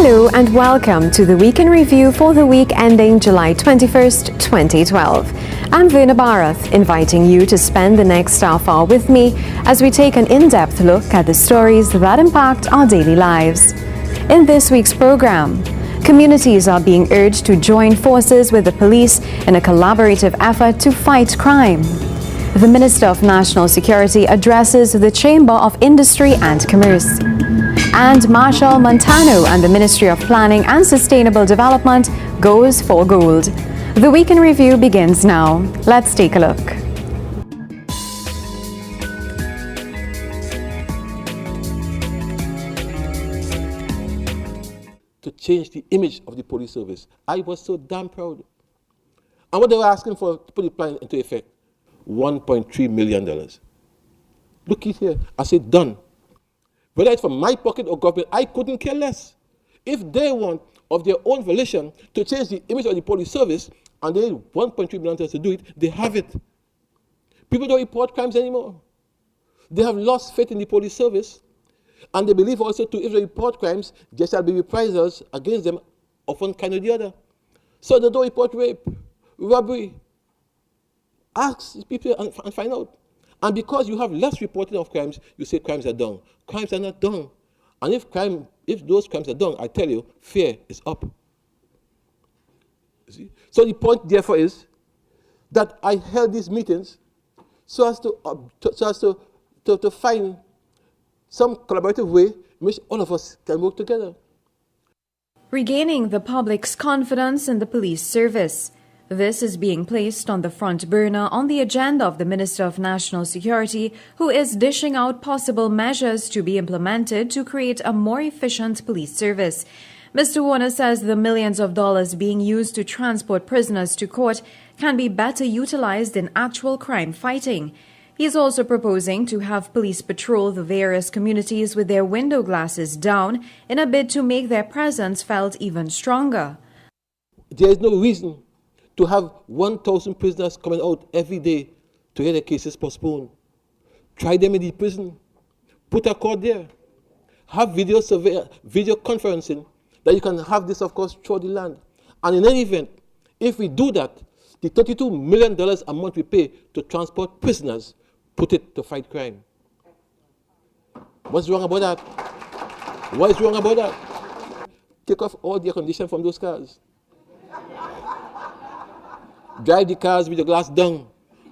Hello and welcome to the Week in Review for the week ending July 21st, 2012. I'm Veena Bharath, inviting you to spend the next half hour with me as we take an in-depth look at the stories that impact our daily lives. In this week's program, communities are being urged to join forces with the police in a collaborative effort to fight crime. The Minister of National Security addresses the Chamber of Industry and Commerce. And Marshall Montano and the Ministry of Planning and Sustainable Development goes for gold. The Week in Review begins now. Let's take a look. To change the image of the police service. I was so damn proud. And what they were asking for to put the plan into effect, $1.3 million. Look it here. I said, done. Whether it's from my pocket or government, I couldn't care less. If they want, of their own volition, to change the image of the police service, and they need $1.3 million to do it, they have it. People don't report crimes anymore. They have lost faith in the police service, and they believe also, too, if they report crimes, there shall be reprisals against them of one kind or the other. So they don't report rape, robbery. Ask people and find out. And because you have less reporting of crimes, you say crimes are done. Crimes are not done. And if those crimes are done, I tell you, fear is up. You see? So the point, therefore, is that I held these meetings so as to find some collaborative way in which all of us can work together. Regaining the public's confidence in the police service. This is being placed on the front burner on the agenda of the Minister of National Security, who is dishing out possible measures to be implemented to create a more efficient police service. Mr. Warner says the millions of dollars being used to transport prisoners to court can be better utilized in actual crime fighting. He is also proposing to have police patrol the various communities with their window glasses down in a bid to make their presence felt even stronger. There is no reason to have 1,000 prisoners coming out every day to get their cases postponed. Try them in the prison. Put a court there. Have video conferencing that you can have this, of course, throughout the land. And in any event, if we do that, the $32 million a month we pay to transport prisoners, put it to fight crime. What's wrong about that? What is wrong about that? Take off all the air conditioning from those cars. Drive the cars with the glass down.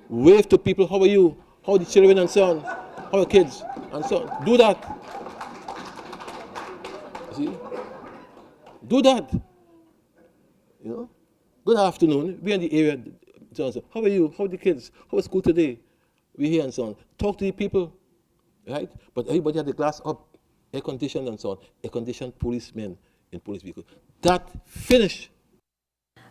Wave to people, how are you? How are the children and so on? How are the kids? And so on. Do that. See? Do that. You know? Good afternoon. We're in the area. So on. How are you? How are the kids? How was school today? We're here and so on. Talk to the people. Right? But everybody had the glass up. Air conditioned and so on. Air conditioned policemen in police vehicles. That finished.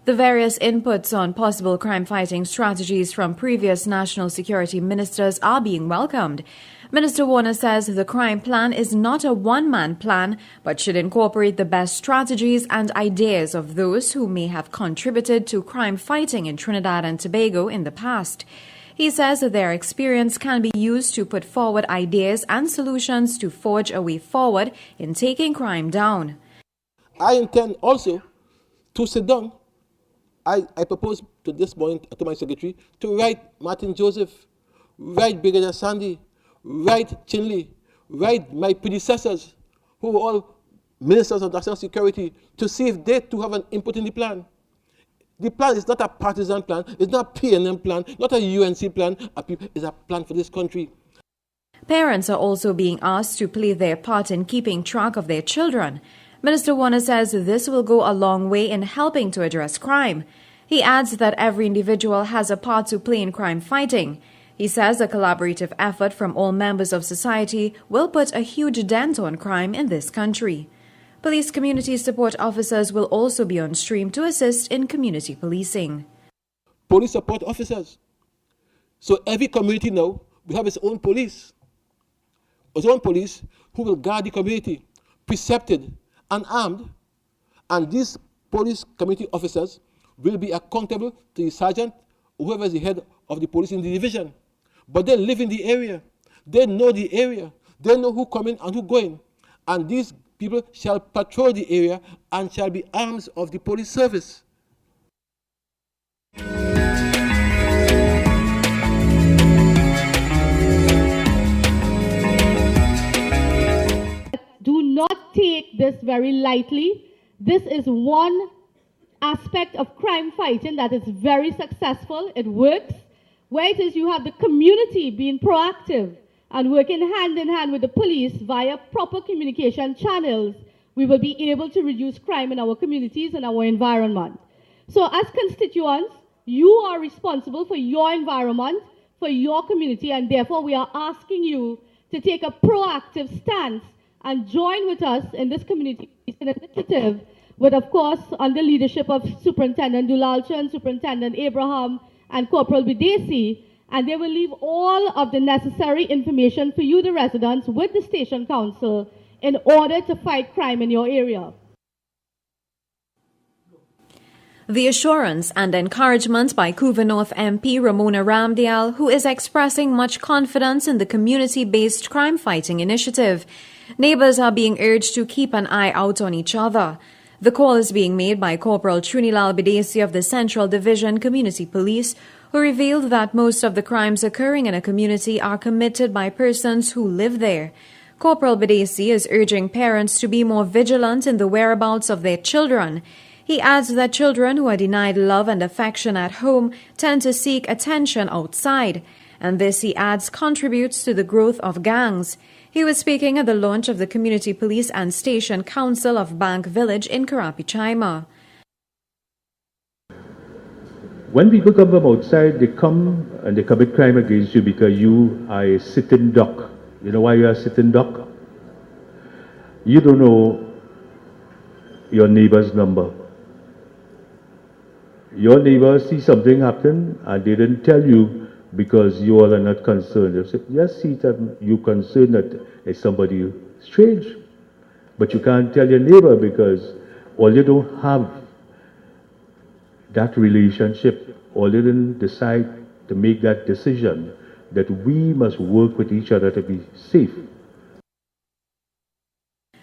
The various inputs on possible crime-fighting strategies from previous national security ministers are being welcomed. Minister Warner says the crime plan is not a one-man plan, but should incorporate the best strategies and ideas of those who may have contributed to crime fighting in Trinidad and Tobago in the past. He says that their experience can be used to put forward ideas and solutions to forge a way forward in taking crime down. I intend also to sit down. I propose to this point to my secretary to write Martin Joseph, write Brigadier Sandy, write Chinley, write my predecessors who were all ministers of national security to see if they too have an input in the plan. The plan is not a partisan plan, it's not a PNM plan, not a UNC plan, it's a plan for this country. Parents are also being asked to play their part in keeping track of their children. Minister Warner says this will go a long way in helping to address crime. He adds that every individual has a part to play in crime fighting. He says a collaborative effort from all members of society will put a huge dent on crime in this country. Police community support officers will also be on stream to assist in community policing. Police support officers. So every community now will have its own police. Its own police who will guard the community, precepted and armed, and these police community officers will be accountable to the sergeant, whoever is the head of the police in the division. But they live in the area. They know the area. They know who coming and who going. And these people shall patrol the area and shall be arms of the police service. Do not take this very lightly. This is one aspect of crime fighting that is very successful. It works. Where it is you have the community being proactive and working hand in hand with the police via proper communication channels, we will be able to reduce crime in our communities and our environment. So as constituents, you are responsible for your environment, for your community, and therefore we are asking you to take a proactive stance and join with us in this community initiative, with, of course, under leadership of Superintendent Dulalchan, Superintendent Abraham, and Corporal Bidesi, and they will leave all of the necessary information for you, the residents, with the Station Council in order to fight crime in your area. The assurance and encouragement by Couva North MP Ramona Ramdial, who is expressing much confidence in the community-based crime-fighting initiative. Neighbors are being urged to keep an eye out on each other. The call is being made by Corporal Trunilal Bidesi of the Central Division Community Police, who revealed that most of the crimes occurring in a community are committed by persons who live there. Corporal Bidesi is urging parents to be more vigilant in the whereabouts of their children. He adds that children who are denied love and affection at home tend to seek attention outside, and this, he adds, contributes to the growth of gangs. He was speaking at the launch of the Community Police and Station Council of Bank Village in Karapichaima. When people come from outside, they come and they commit crime against you because you are a sitting duck. You know why you are a sitting duck? You don't know your neighbor's number. Your neighbor sees something happen and they didn't tell you because you all are not concerned. You just see that you're concerned that it's somebody strange. But you can't tell your neighbor because all you don't have that relationship, or you didn't decide to make that decision that we must work with each other to be safe.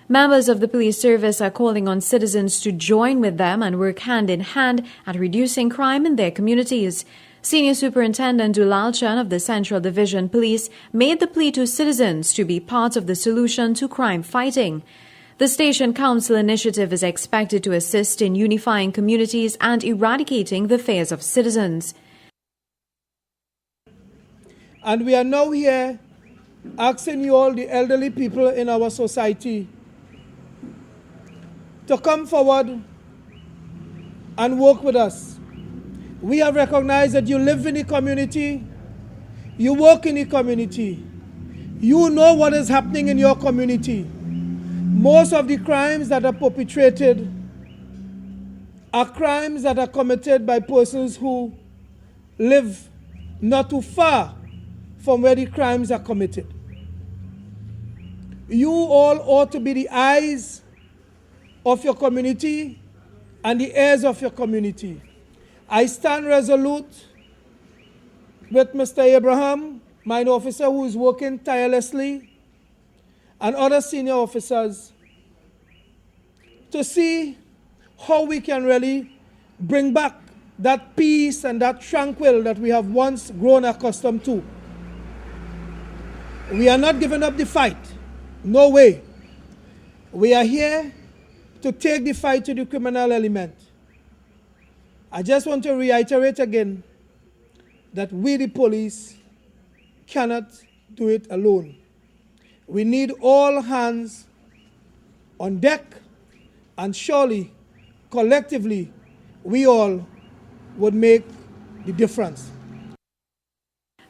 Members of the police service are calling on citizens to join with them and work hand in hand at reducing crime in their communities. Senior Superintendent Dulalchan of the Central Division Police made the plea to citizens to be part of the solution to crime fighting. The Station Council initiative is expected to assist in unifying communities and eradicating the fears of citizens. And we are now here asking you all, the elderly people in our society, to come forward and work with us. We have recognized that you live in the community, you work in the community, you know what is happening in your community. Most of the crimes that are perpetrated are crimes that are committed by persons who live not too far from where the crimes are committed. You all ought to be the eyes of your community and the ears of your community. I stand resolute with Mr. Abraham, mine officer who is working tirelessly, and other senior officers to see how we can really bring back that peace and that tranquil that we have once grown accustomed to. We are not giving up the fight. No way. We are here to take the fight to the criminal element. I just want to reiterate again that we, the police, cannot do it alone. We need all hands on deck, and surely, collectively, we all would make the difference.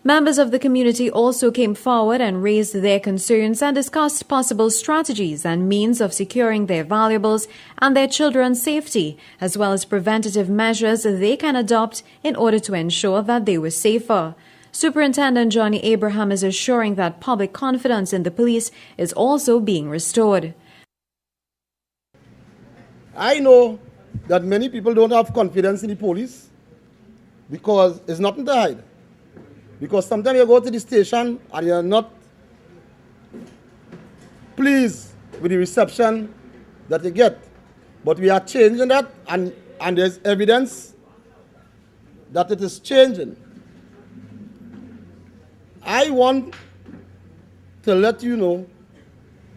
Members of the community also came forward and raised their concerns and discussed possible strategies and means of securing their valuables and their children's safety, as well as preventative measures they can adopt in order to ensure that they were safer. Superintendent Johnny Abraham is assuring that public confidence in the police is also being restored. I know that many people don't have confidence in the police because it's nothing to hide. Because sometimes you go to the station and you're not pleased with the reception that you get. But we are changing that, and there's evidence that it is changing. I want to let you know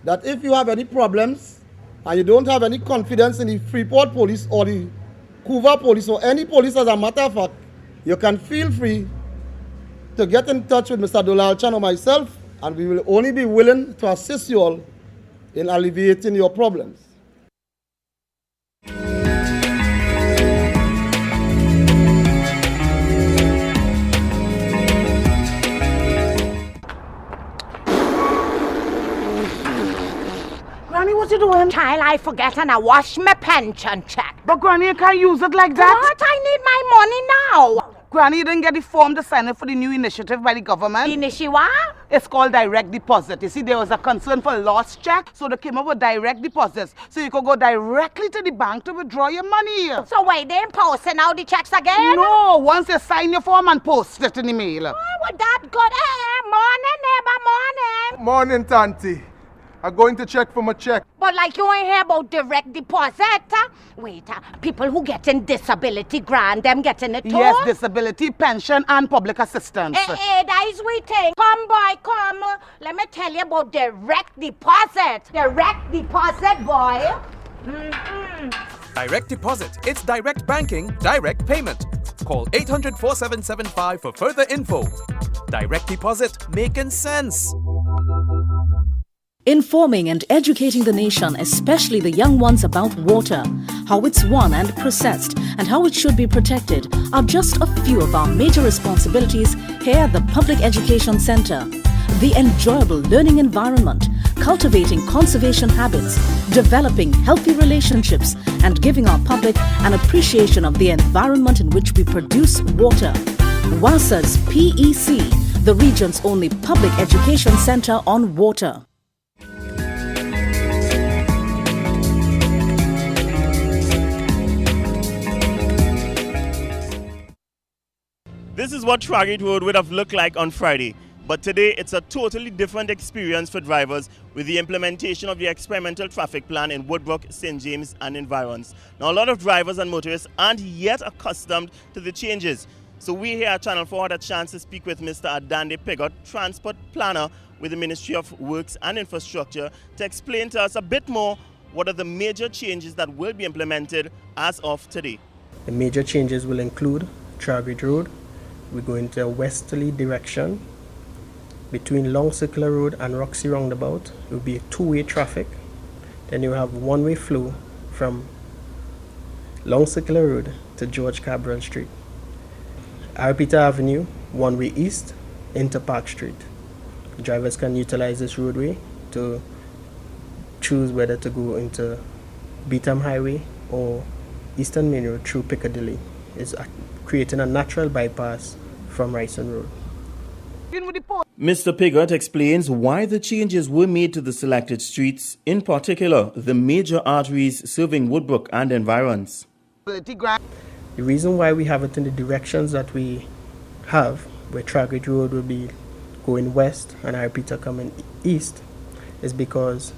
that if you have any problems and you don't have any confidence in the Freeport Police or the Couva Police or any police, as a matter of fact, you can feel free to get in touch with Mr. Dolal Chan or myself, and we will only be willing to assist you all in alleviating your problems. Granny, what you doing? Child, I forget and I wash my pension check. But Granny, you can't use it like that. What? I need my money now. Granny, you didn't get the form to sign up for the new initiative by the government. Inishiwa? It's called direct deposit. You see, there was a concern for lost check, so they came up with direct deposits. So you could go directly to the bank to withdraw your money. So wait, they ain't posting out the checks again? No, once you sign your form and post it in the mail. Oh, well, that good. Morning, neighbor, morning. Morning, Tanti. I'm going to check for my check. But like you ain't hear about direct deposit? Wait, people who getting disability grant, them getting it too? Yes, disability, pension, and public assistance. Hey, that is we thing. Come, boy, come. Let me tell you about direct deposit. Direct deposit, boy. Direct deposit. It's direct banking, direct payment. Call 800-4775 for further info. Direct deposit, making sense. Informing and educating the nation, especially the young ones, about water, how it's won and processed, and how it should be protected are just a few of our major responsibilities here at the Public Education Center. The enjoyable learning environment, cultivating conservation habits, developing healthy relationships, and giving our public an appreciation of the environment in which we produce water. WASA's PEC, the region's only public education center on water. This is what Tragate Road would have looked like on Friday, but today it's a totally different experience for drivers with the implementation of the experimental traffic plan in Woodbrook, St. James and environs. Now a lot of drivers and motorists aren't yet accustomed to the changes, so we here at Channel 4 had a chance to speak with Mr. Adande Pigot, transport planner with the Ministry of Works and Infrastructure, to explain to us a bit more what are the major changes that will be implemented as of today. The major changes will include Tragate Road. We're going to a westerly direction between Long Circular Road and Roxy Roundabout. It will be a two-way traffic. Then you have one-way flow from Long Circular Road to George Cabral Street. Arpita Avenue, one-way east into Park Street. Drivers can utilize this roadway to choose whether to go into Beetham Highway or Eastern Main Road through Piccadilly. It's creating a natural bypass from Ryson Road. Mr. Pigot explains why the changes were made to the selected streets, in particular the major arteries serving Woodbrook and environs. The reason why we have it in the directions that we have, where Tragate Road will be going west and Arpita coming east, is because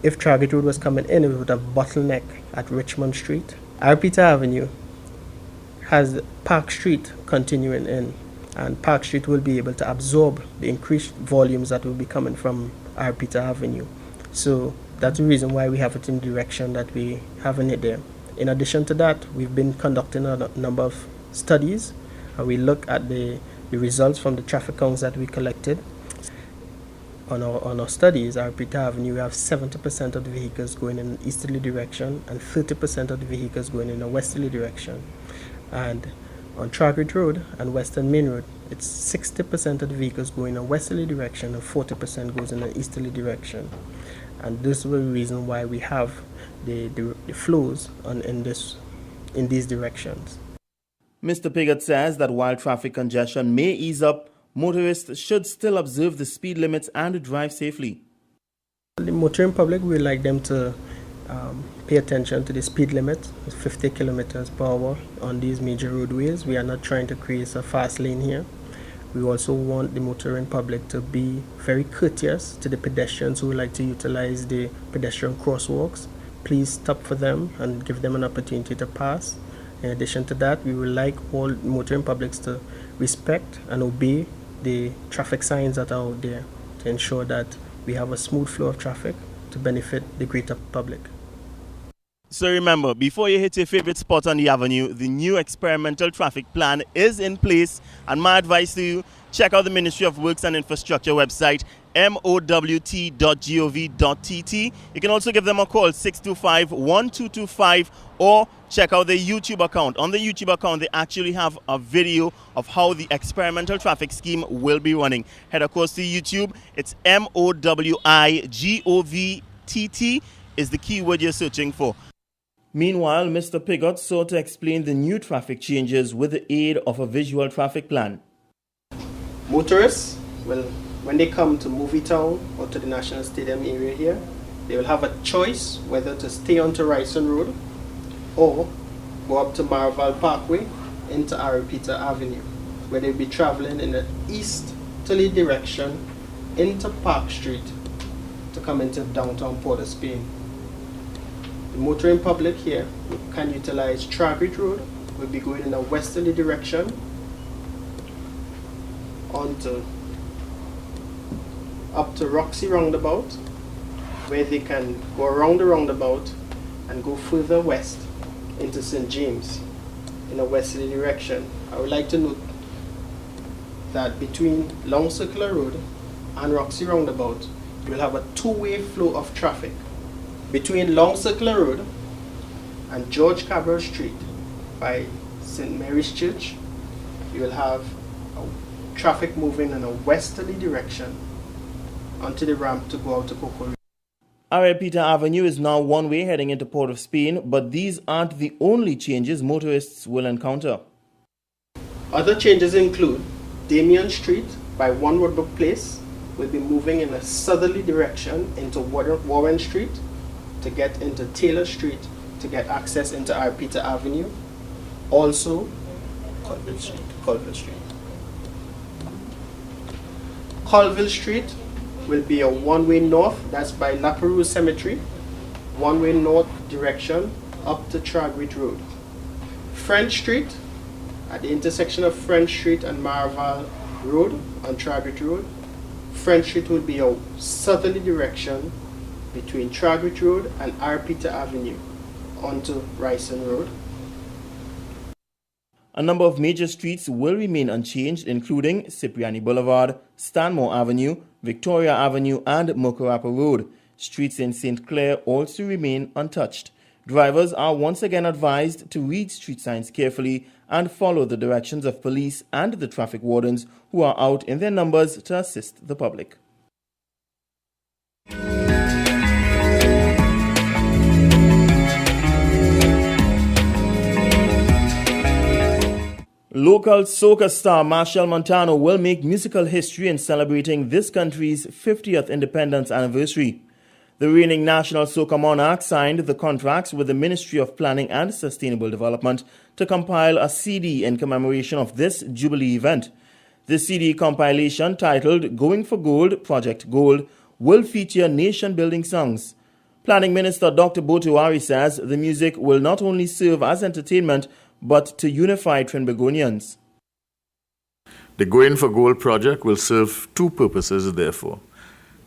if Tragate Road was coming in, it would have bottleneck at Richmond Street. Arpita Avenue has Park Street continuing in, and Park Street will be able to absorb the increased volumes that will be coming from Arpita Avenue. So that's the reason why we have it in the direction that we have it there. In addition to that, we've been conducting a number of studies, and we look at the results from the traffic counts that we collected. On our studies, Arpita Avenue, we have 70% of the vehicles going in an easterly direction and 30% of the vehicles going in a westerly direction. And on Tragate Road and Western Main Road, it's 60% of the vehicles go in a westerly direction and 40% goes in an easterly direction. And this is the reason why we have the flows in these directions. Mr. Pigot says that while traffic congestion may ease up, motorists should still observe the speed limits and drive safely. The motoring public, we like them to pay attention to the speed limit, 50 kilometers per hour on these major roadways. We are not trying to create a fast lane here. We also want the motoring public to be very courteous to the pedestrians who would like to utilize the pedestrian crosswalks. Please stop for them and give them an opportunity to pass. In addition to that, we would like all motoring publics to respect and obey the traffic signs that are out there to ensure that we have a smooth flow of traffic to benefit the greater public. So remember, before you hit your favorite spot on the avenue, the new experimental traffic plan is in place. And my advice to you, check out the Ministry of Works and Infrastructure website, mowt.gov.tt. You can also give them a call, 625-1225, or check out their YouTube account. On the YouTube account, they actually have a video of how the experimental traffic scheme will be running. Head across to YouTube. It's MOWIGOVTT is the keyword you're searching for. Meanwhile, Mr. Pigott sought to explain the new traffic changes with the aid of a visual traffic plan. Motorists, well, when they come to Movie Town or to the National Stadium area here, they will have a choice whether to stay onto Ryson Road or go up to Marval Parkway into Aripita Avenue, where they'll be traveling in an easterly direction into Park Street to come into downtown Port of Spain. The motoring public here can utilize Tragrit Road. We'll be going in a westerly direction up to Roxy Roundabout, where they can go around the roundabout and go further west into St. James in a westerly direction. I would like to note that between Long Circular Road and Roxy Roundabout, you will have a two-way flow of traffic. Between Long Circular Road and George Cabral Street by St. Mary's Church, you will have traffic moving in a westerly direction onto the ramp to go out to Coco. Aripita Avenue is now one way heading into Port of Spain, but these aren't the only changes motorists will encounter. Other changes include Damien Street by One Woodbrook Place will be moving in a southerly direction into Warren Street to get into Taylor Street to get access into Aripita Avenue. Also, Colville Street. Colville Street will be a one-way north, that's by La Perouse Cemetery, one-way north direction up to Tragrit Road. French Street, at the intersection of French Street and Marval Road on Tragrit Road, French Street will be a southerly direction between Tragrit Road and Aripita Avenue onto Ryson Road. A number of major streets will remain unchanged, including Cipriani Boulevard, Stanmore Avenue, Victoria Avenue, and Mokarapa Road. Streets in St. Clair also remain untouched. Drivers are once again advised to read street signs carefully and follow the directions of police and the traffic wardens who are out in their numbers to assist the public. Local soca star Machel Montano will make musical history in celebrating this country's 50th independence anniversary. The reigning national soca monarch signed the contracts with the Ministry of Planning and Sustainable Development to compile a CD in commemoration of this Jubilee event. The CD compilation, titled Going for Gold, Project Gold, will feature nation-building songs. Planning Minister Dr. Botuari says the music will not only serve as entertainment, but to unify Trinbagonians. The Going for Gold project will serve two purposes, therefore.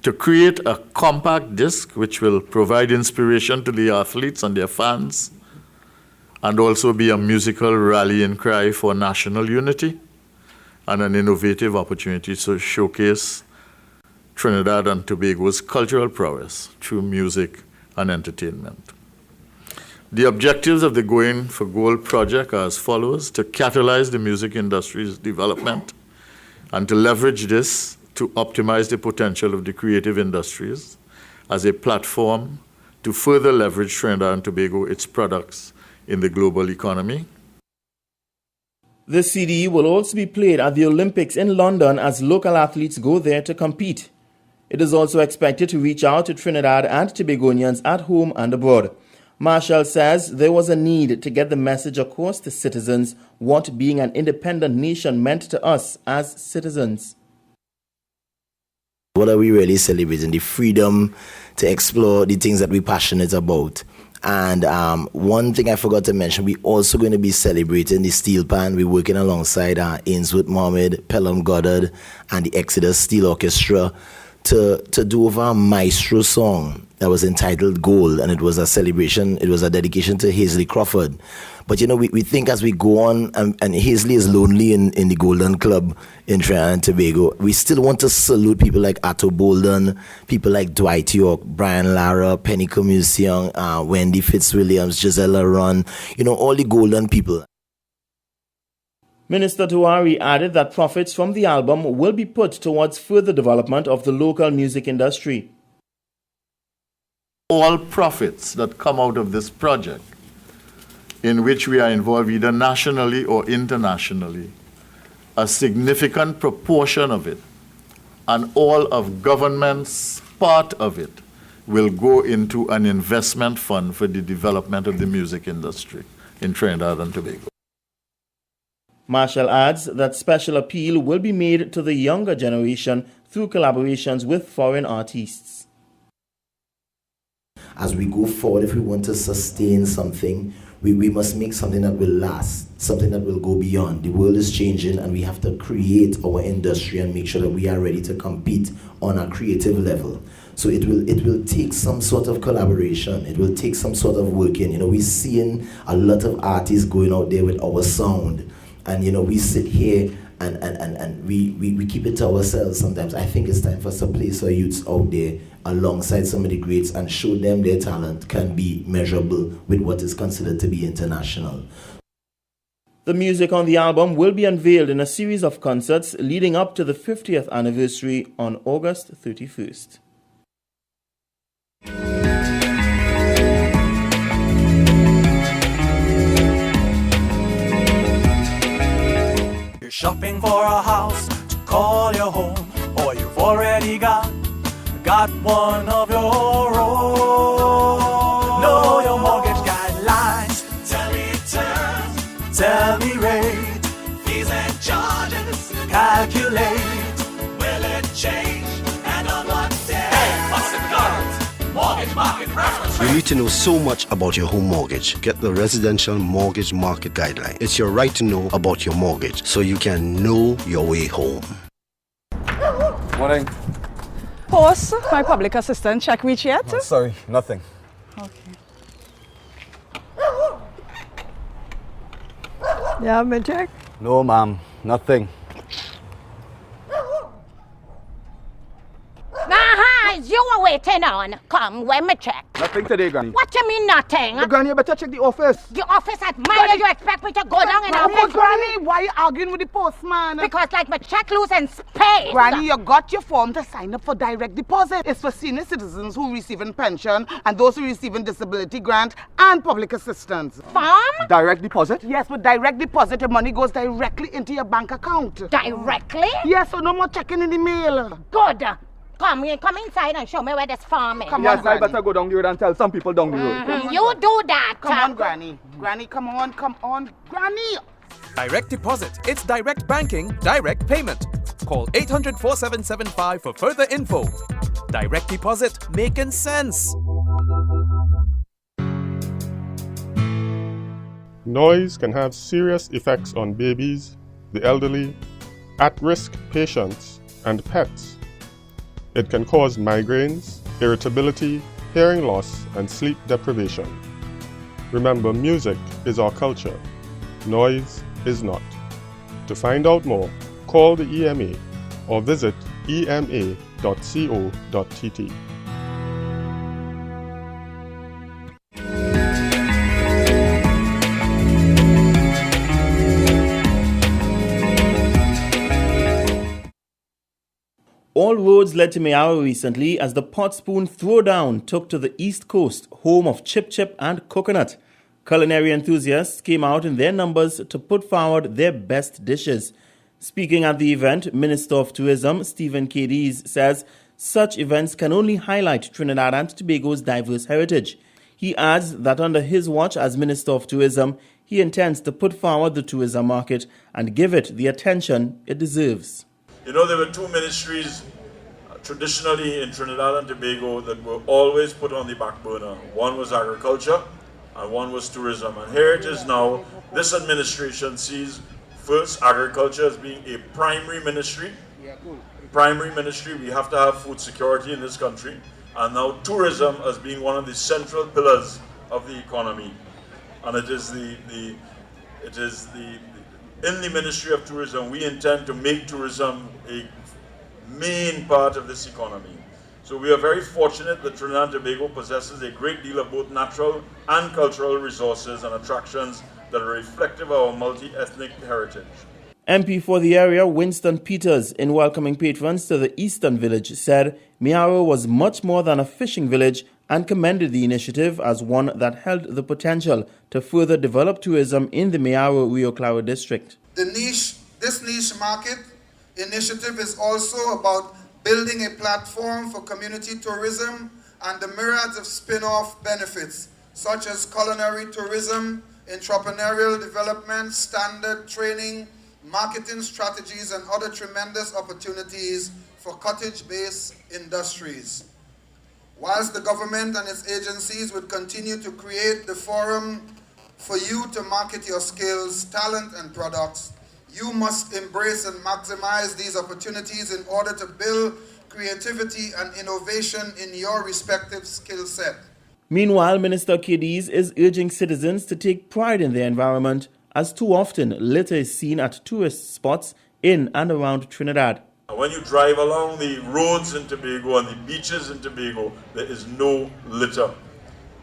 To create a compact disc which will provide inspiration to the athletes and their fans, and also be a musical rallying cry for national unity, and an innovative opportunity to showcase Trinidad and Tobago's cultural prowess through music and entertainment. The objectives of the Going for Gold project are as follows: to catalyze the music industry's development and to leverage this to optimize the potential of the creative industries as a platform to further leverage Trinidad and Tobago, its products, in the global economy. The CD will also be played at the Olympics in London as local athletes go there to compete. It is also expected to reach out to Trinidad and Tobagonians at home and abroad. Marshall says there was a need to get the message across to citizens what being an independent nation meant to us as citizens. What are we really celebrating? The freedom to explore the things that we're passionate about. And one thing I forgot to mention, we're also going to be celebrating the steel pan. We're working alongside Ainsworth Mohammed, Pelham Goddard, and the Exodus Steel Orchestra to do over a maestro song that was entitled Gold, and it was a celebration, it was a dedication to Hazley Crawford. But we think as we go on, and Hazley is lonely in the Golden Club in Trinidad and Tobago, we still want to salute people like Atto Bolden, people like Dwight York, Brian Lara, Penny Commusion, Wendy Fitzwilliams, Gisela Run, all the Golden people. Minister Tuari added that profits from the album will be put towards further development of the local music industry. All profits that come out of this project, in which we are involved either nationally or internationally, a significant proportion of it, and all of government's part of it, will go into an investment fund for the development of the music industry in Trinidad and Tobago. Marshall adds that special appeal will be made to the younger generation through collaborations with foreign artists. As we go forward, if we want to sustain something, we must make something that will last, something that will go beyond. The world is changing, and we have to create our industry and make sure that we are ready to compete on a creative level. So it will take some sort of collaboration. It will take some sort of working. We're seeing a lot of artists going out there with our sound. And we sit here and we keep it to ourselves sometimes. I think it's time for us to place our youths out there alongside some of the greats and show them their talent can be measurable with what is considered to be international. The music on the album will be unveiled in a series of concerts leading up to the 50th anniversary on August 31st. You're shopping for a house to call your home, or you've already got one of your own. Know your mortgage guidelines. Tell me terms, tell me rate, fees and charges. Calculate, will it change, and on what day? Hey, what's the current mortgage market reference rate? You need to know so much about your home mortgage. Get the Residential Mortgage Market Guideline. It's your right to know about your mortgage so you can know your way home. Morning. Post, my public assistant, check reach yet? Oh, sorry, nothing. Okay. Yeah, my check? No, ma'am, nothing. You were waiting on. Come, when me check. Nothing today, Granny. What you mean nothing? Granny, you better check the office. The office at mine, you expect me to go down in office? Granny, why you arguing with the postman? Because like my check loose in space. Granny, you got your form to sign up for direct deposit. It's for senior citizens who receiving pension and those who receiving disability grant and public assistance. Form? Direct deposit? Yes, with direct deposit, your money goes directly into your bank account. Directly? Yes, so no more checking in the mail. Good. Come inside and show me where this farm is. Come on, I better go down the road and tell some people down the road. You do that. Come on, Granny. Granny, come on. Granny! Direct deposit. It's direct banking, direct payment. Call 800-4775 for further info. Direct deposit, making sense. Noise can have serious effects on babies, the elderly, at-risk patients, and pets. It can cause migraines, irritability, hearing loss, and sleep deprivation. Remember, music is our culture. Noise is not. To find out more, call the EMA or visit ema.co.tt. All roads led to Mayaro recently as the Pot Spoon Throwdown took to the East Coast, home of Chip Chip and Coconut. Culinary enthusiasts came out in their numbers to put forward their best dishes. Speaking at the event, Minister of Tourism Stephen Cadiz says such events can only highlight Trinidad and Tobago's diverse heritage. He adds that under his watch as Minister of Tourism, he intends to put forward the tourism market and give it the attention it deserves. You know, there were two ministries traditionally in Trinidad and Tobago that were always put on the back burner. One was agriculture and one was tourism. And here it is now, this administration sees first agriculture as being a primary ministry. We have to have food security in this country. And now tourism as being one of the central pillars of the economy. And it is in the Ministry of Tourism, we intend to make tourism a main part of this economy. So we are very fortunate that Trinidad and Tobago possesses a great deal of both natural and cultural resources and attractions that are reflective of our multi-ethnic heritage. MP for the area, Winston Peters, in welcoming patrons to the Eastern Village, said Mayaro was much more than a fishing village and commended the initiative as one that held the potential to further develop tourism in the Mayaro-Rio Claro district. This niche market initiative is also about building a platform for community tourism and the myriads of spin-off benefits, such as culinary tourism, entrepreneurial development, standard training, marketing strategies, and other tremendous opportunities for cottage-based industries. Whilst the government and its agencies would continue to create the forum for you to market your skills, talent, and products, you must embrace and maximize these opportunities in order to build creativity and innovation in your respective skill set. Meanwhile, Minister Cadiz is urging citizens to take pride in their environment, as too often litter is seen at tourist spots in and around Trinidad. When you drive along the roads in Tobago and the beaches in Tobago, there is no litter.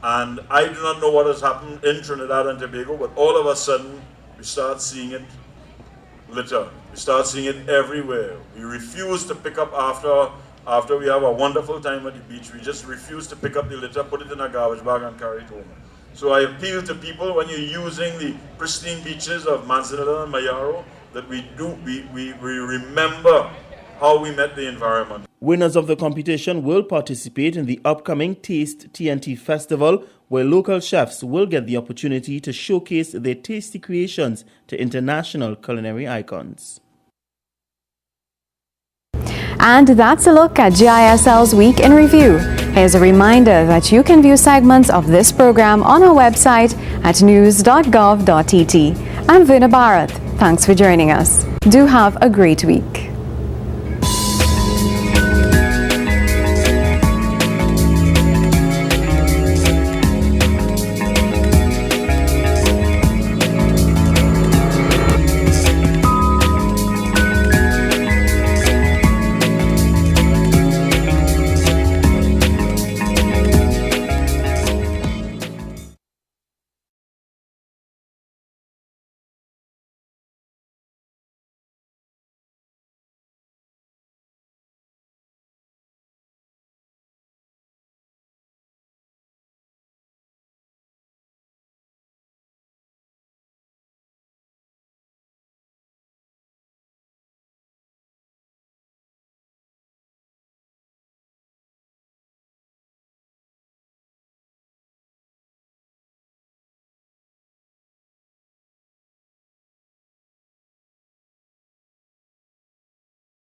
And I do not know what has happened in Trinidad and Tobago, but all of a sudden we start seeing it litter. We start seeing it everywhere. We refuse to pick up after we have a wonderful time at the beach. We just refuse to pick up the litter, put it in a garbage bag and carry it home. So I appeal to people, when you're using the pristine beaches of Manzanilla and Mayaro, that we remember how we met the environment. Winners of the competition will participate in the upcoming Taste TNT Festival, where local chefs will get the opportunity to showcase their tasty creations to international culinary icons. And that's a look at GISL's Week in Review. Here's a reminder that you can view segments of this program on our website at news.gov.tt. I'm Vina Bharat. Thanks for joining us. Do have a great week.